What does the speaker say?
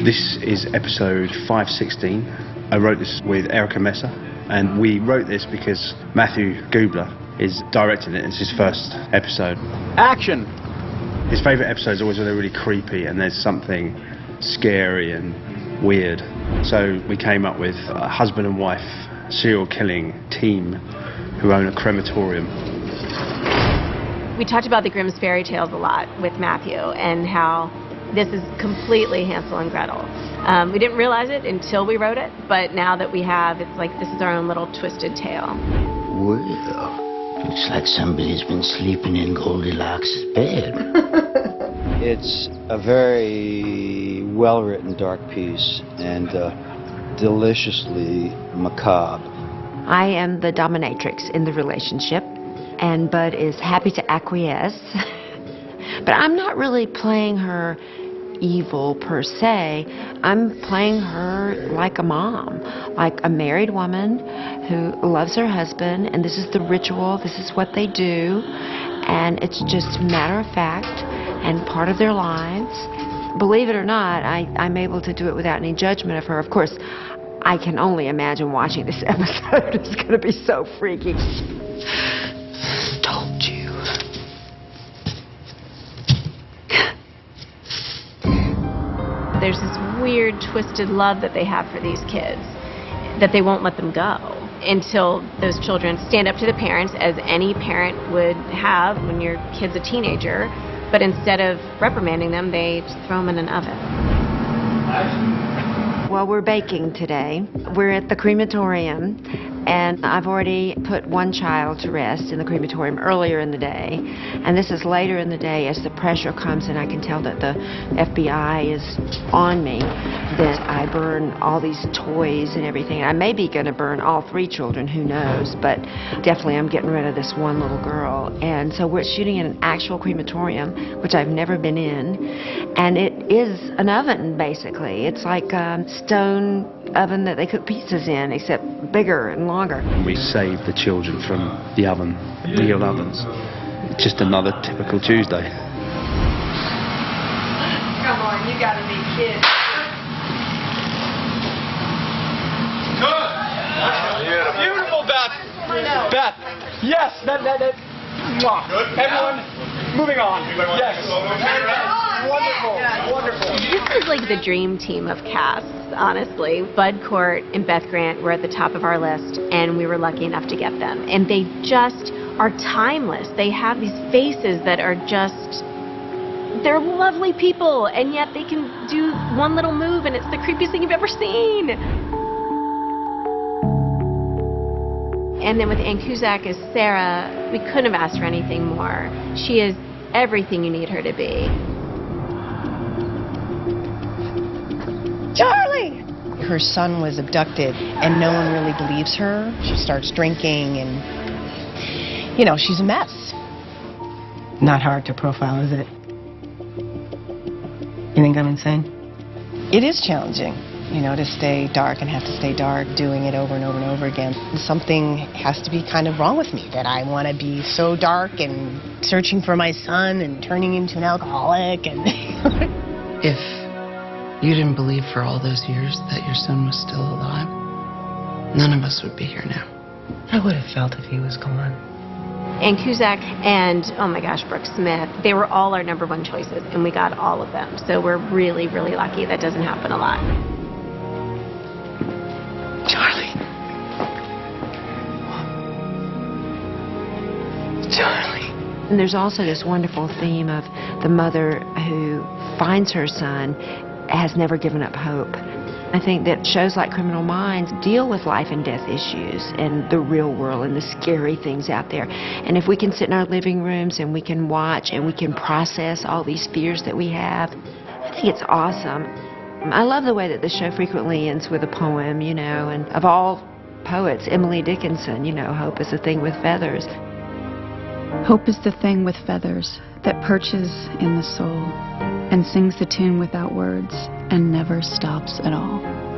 This is episode 516. I wrote this with Erica Messer, and we wrote this because Matthew Gubler is directing it. It's his first episode. Action! His favourite episodes are always when they're really creepy and there's something scary and weird. So we came up with a husband and wife serial killing team who own a crematorium. We talked about the Grimm's fairy tales a lot with Matthew and how this is completely Hansel and Gretel. We didn't realize it until we wrote it, but now that we have, it's like this is our own little twisted tale. Well, looks like somebody's been sleeping in Goldilocks' bed. It's a very well-written dark piece and deliciously macabre. I am the dominatrix in the relationship, and Bud is happy to acquiesce. But I'm not really playing her evil per se. I'm playing her like a mom, like a married woman who loves her husband, and this is the ritual, this is what they do, and it's just matter of fact and part of their lives. Believe it or not, I'm able to do it without any judgment of her. Of course, I can only imagine watching this episode. It's going to be so freaky. Told you. There's this weird, twisted love that they have for these kids, that they won't let them go until those children stand up to the parents, as any parent would have when your kid's a teenager. But instead of reprimanding them, they just throw them in an oven. Well, we're baking today. We're at the crematorium, and I've already put one child to rest in the crematorium earlier in the day. And this is later in the day as the pressure comes and I can tell that the FBI is on me. Then I burn all these toys and everything. I may be going to burn all 3 children, who knows, but definitely I'm getting rid of this one little girl. And so we're shooting in an actual crematorium, which I've never been in. And it is an oven, basically. It's like a stone oven that they cook pizzas in, except bigger and longer. We saved the children from the oven, real ovens. It's just another typical Tuesday. Come on, you gotta be kidding. Good! Beautiful, Beth! Beth! Yes! That. Mwah. Everyone, moving on. Yes. Wonderful. This is like the dream team of casts, honestly. Bud Cort and Beth Grant were at the top of our list, and we were lucky enough to get them. And they just are timeless. They have these faces that are just... They're lovely people, and yet they can do one little move, and it's the creepiest thing you've ever seen. And then with Ann Cusack as Sarah, we couldn't have asked for anything more. She is everything you need her to be. Charlie! Her son was abducted, and no one really believes her. She starts drinking, and, she's a mess. Not hard to profile, is it? You think I'm insane? It is challenging, to stay dark and have to stay dark, doing it over and over and over again. Something has to be kind of wrong with me, that I want to be so dark and searching for my son and turning into an alcoholic. And If you didn't believe for all those years that your son was still alive, none of us would be here now. I would have felt if he was gone. Ann Cusack and, oh my gosh, Brooke Smith, they were all our #1 choices, and we got all of them. So we're really, really lucky. That doesn't happen a lot. Charlie. And there's also this wonderful theme of the mother who finds her son, has never given up hope. I think that shows like Criminal Minds deal with life and death issues and the real world and the scary things out there. And if we can sit in our living rooms and we can watch and we can process all these fears that we have, I think it's awesome. I love the way that the show frequently ends with a poem, and of all poets, Emily Dickinson, hope is a thing with feathers. Hope is the thing with feathers that perches in the soul and sings the tune without words and never stops at all.